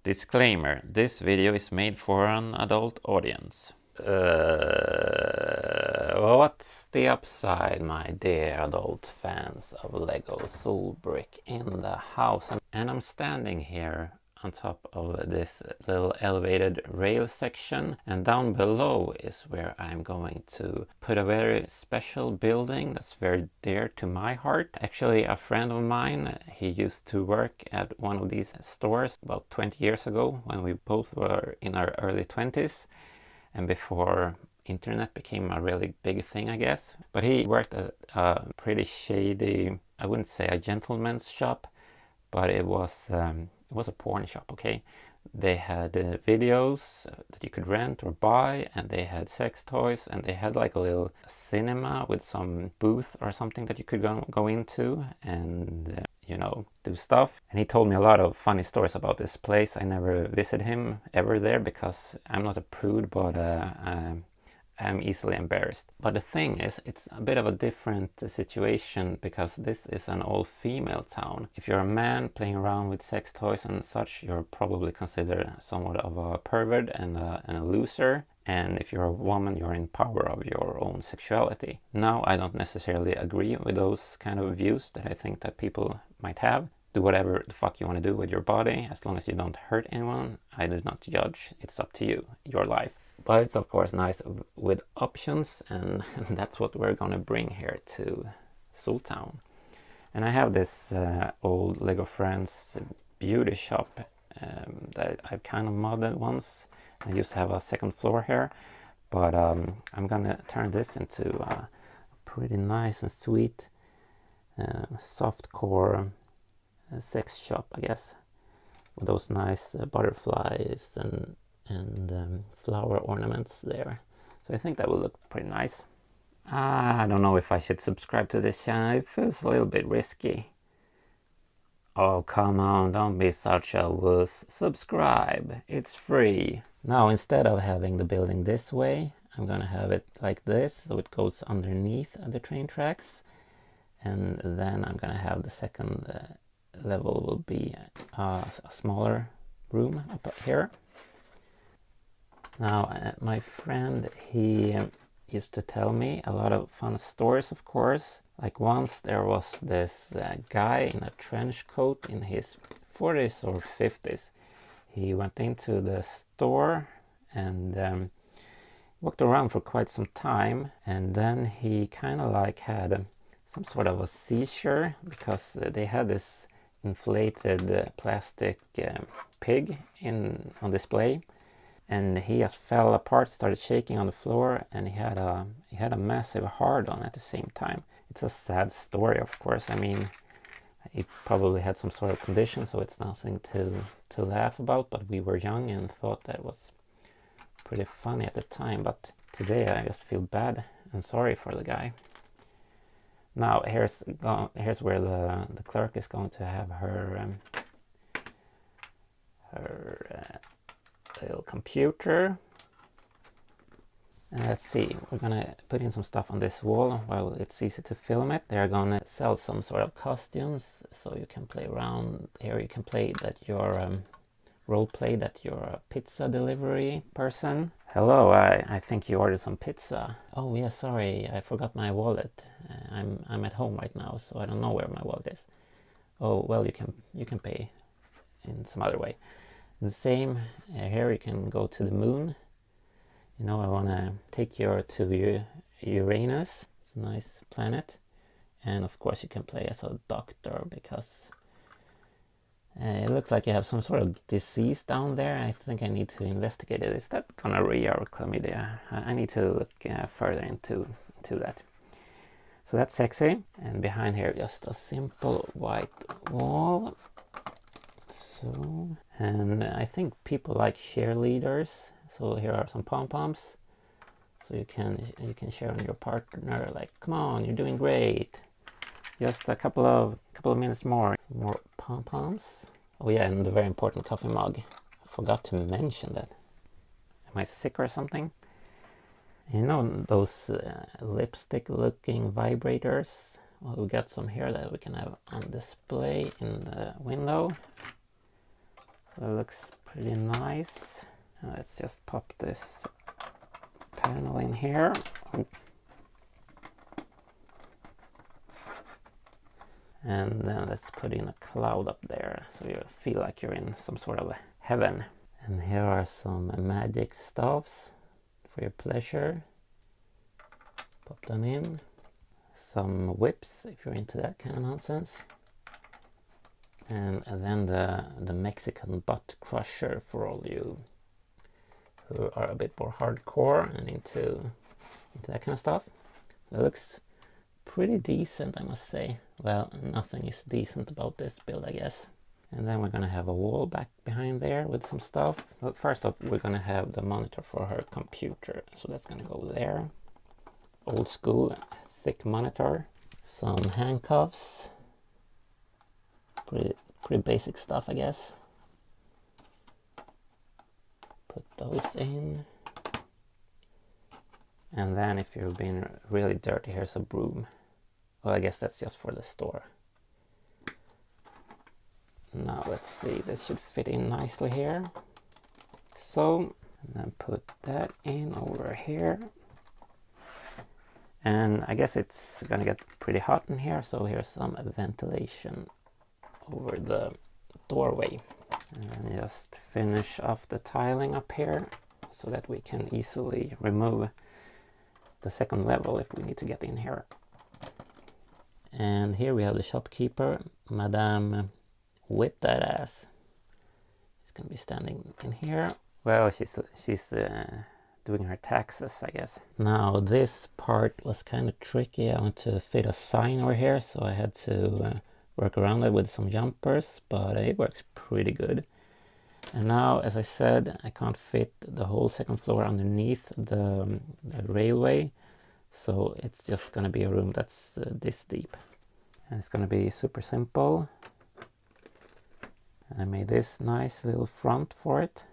Disclaimer, this video is made for an adult audience. What's the upside, my dear adult fans of Lego Soul Brick in the house? And I'm standing here on top of this little elevated rail section, and down below is where I'm going to put a very special building that's very dear to my heart. Actually, a friend of mine, he used to work at one of these stores about 20 years ago when we both were in our early 20s and before internet became a really big thing, I guess. But he worked at a pretty shady, I wouldn't say a gentleman's shop, but it was a porn shop, okay? They had videos that you could rent or buy, and they had sex toys, and they had like a little cinema with some booth or something that you could go into and you know, do stuff. And he told me a lot of funny stories about this place. I never visited him ever there because I'm not a prude, but I'm easily embarrassed. But the thing is, it's a bit of a different situation because this is an all-female town. If you're a man playing around with sex toys and such, you're probably considered somewhat of a pervert and a loser. And if you're a woman, you're in power of your own sexuality. Now, I don't necessarily agree with those kind of views that I think that people might have. Do whatever the fuck you want to do with your body, as long as you don't hurt anyone. I do not judge. It's up to you, your life. But it's of course nice with options, and that's what we're gonna bring here to Soultown. And I have this old Lego Friends beauty shop that I've kind of modded once. I used to have a second floor here, but I'm gonna turn this into a pretty nice and sweet softcore sex shop, I guess, with those nice butterflies and flower ornaments there. So I think that will look pretty nice. I don't know if I should subscribe to this channel. It feels a little bit risky. Oh, come on, don't be such a wuss. Subscribe, it's free. Now, instead of having the building this way, I'm gonna have it like this, so it goes underneath the train tracks. And then I'm gonna have the second level will be a smaller room up here. Now, my friend, he used to tell me a lot of fun stories, of course. Like once there was this guy in a trench coat in his 40s or 50s. He went into the store and walked around for quite some time, and then he kind of like had some sort of a seizure because they had this inflated plastic pig on display. And he just fell apart, started shaking on the floor, and he had a massive hard-on at the same time. It's a sad story, of course. I mean, he probably had some sort of condition, so it's nothing to laugh about, but we were young and thought that was pretty funny at the time. But today I just feel bad and sorry for the guy. Now here's where the clerk is going to have her little computer. And let's see, we're gonna put in some stuff on this wall while it's easy to film it. They're gonna sell some sort of costumes, so you can play around here. You can play that you're role play that you're a pizza delivery person. Hello, I think you ordered some pizza. Oh yeah, sorry, I forgot my wallet. I'm at home right now, so I don't know where my wallet is. Oh well, you can pay in some other way. The same here, you can go to the moon. You know, I want to take you to Uranus. It's a nice planet. And of course you can play as a doctor because it looks like you have some sort of disease down there. I think I need to investigate it. Is that gonorrhea or chlamydia? I need to look further into that. So that's sexy. And behind here, just a simple white wall. So, and I think people like cheerleaders. So here are some pom-poms. So you can share on your partner, like, come on, you're doing great. Just a couple of minutes more. More pom-poms. Oh yeah, and the very important coffee mug. I forgot to mention that. Am I sick or something? You know those lipstick-looking vibrators? Well, we got some here that we can have on display in the window. So it looks pretty nice. Let's just pop this panel in here. And then let's put in a cloud up there so you feel like you're in some sort of heaven. And here are some magic staffs for your pleasure. Pop them in. Some whips if you're into that kind of nonsense. And then the Mexican butt crusher for all you who are a bit more hardcore and into that kind of stuff. That looks pretty decent, I must say. Well, nothing is decent about this build, I guess. And then we're gonna have a wall back behind there with some stuff. Well, first up, we're gonna have the monitor for her computer, so that's gonna go there. Old school, thick monitor. Some handcuffs. Pretty basic stuff, I guess. Put those in. And then if you've been really dirty, here's a broom. Well, I guess that's just for the store. Now let's see, this should fit in nicely here. So, and then put that in over here. And I guess it's gonna get pretty hot in here, so here's some ventilation over the doorway. And then just finish off the tiling up here so that we can easily remove the second level if we need to get in here. And here we have the shopkeeper, Madame with that ass. She's gonna be standing in here. Well, she's doing her taxes, I guess. Now this part was kind of tricky. I want to fit a sign over here, so I had to work around it with some jumpers, but it works pretty good. And now, as I said, I can't fit the whole second floor underneath the railway, so it's just gonna be a room that's this deep. And it's gonna be super simple. And I made this nice little front for it.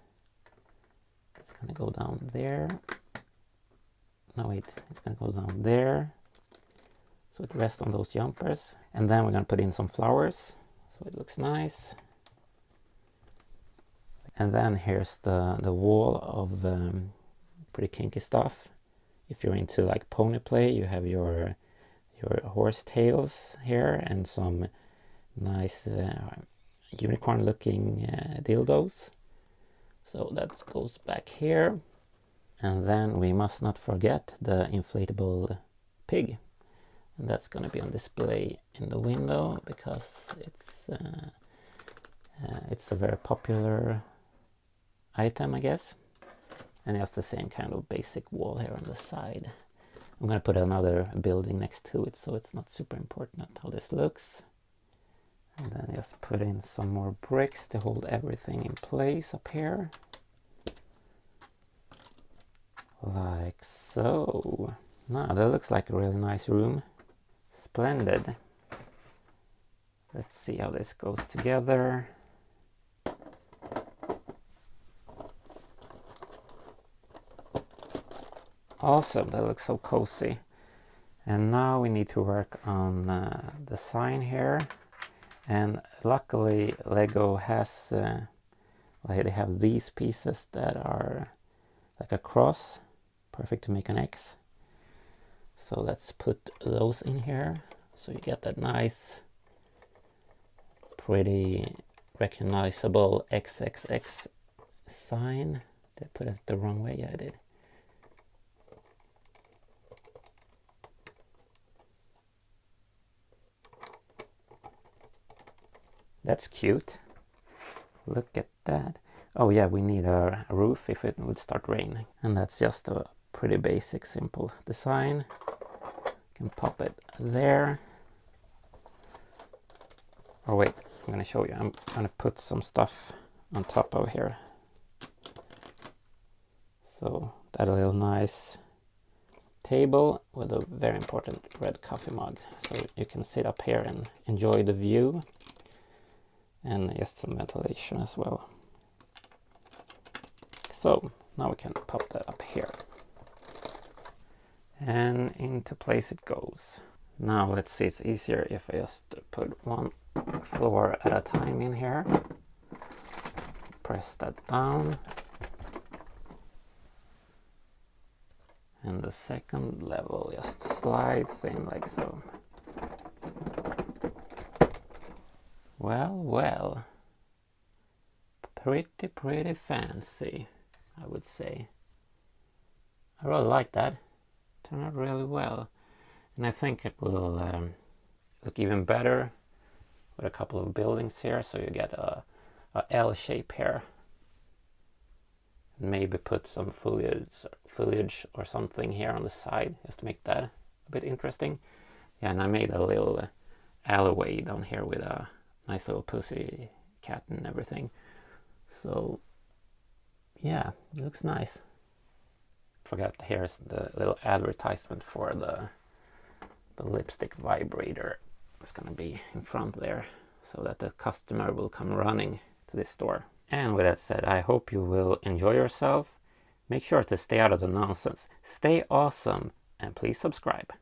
It's gonna go down there. No wait, it's gonna go down there. So it rests on those jumpers. And then we're gonna put in some flowers, so it looks nice. And then here's the wall of pretty kinky stuff. If you're into like pony play, you have your horse tails here and some nice unicorn looking dildos. So that goes back here. And then we must not forget the inflatable pig. And that's going to be on display in the window because it's a very popular item, I guess. And it has the same kind of basic wall here on the side. I'm going to put another building next to it, so it's not super important how this looks. And then just put in some more bricks to hold everything in place up here. Like so. Now that looks like a really nice room. Splendid. Let's see how this goes together. Awesome, that looks so cozy. And now we need to work on the sign here. And luckily Lego has, well, they have these pieces that are like a cross, perfect to make an X. So let's put those in here. So you get that nice, pretty recognizable XXX sign. Did I put it the wrong way? Yeah, I did. That's cute. Look at that. Oh yeah, we need a roof if it would start raining. And that's just a pretty basic, simple design. You can pop it there. Oh wait, I'm gonna show you. I'm gonna put some stuff on top of here. So that little nice table with a very important red coffee mug. So you can sit up here and enjoy the view. And just some ventilation as well. So now we can pop that up here. And into place it goes. Now let's see, it's easier if I just put one floor at a time in here. press that down. And the second level just slides in like so. Well, well. Pretty fancy, I would say. I really like that. Turned out really well. And I think it will look even better with a couple of buildings here, so you get a L shape here. Maybe put some foliage or something here on the side just to make that a bit interesting. Yeah, and I made a little alleyway down here with a nice little pussy cat and everything. So yeah, it looks nice. Forgot, here's the little advertisement for the lipstick vibrator. It's gonna be in front there so that the customer will come running to this store. And with that said, I hope you will enjoy yourself. Make sure to stay out of the nonsense, stay awesome, and please subscribe.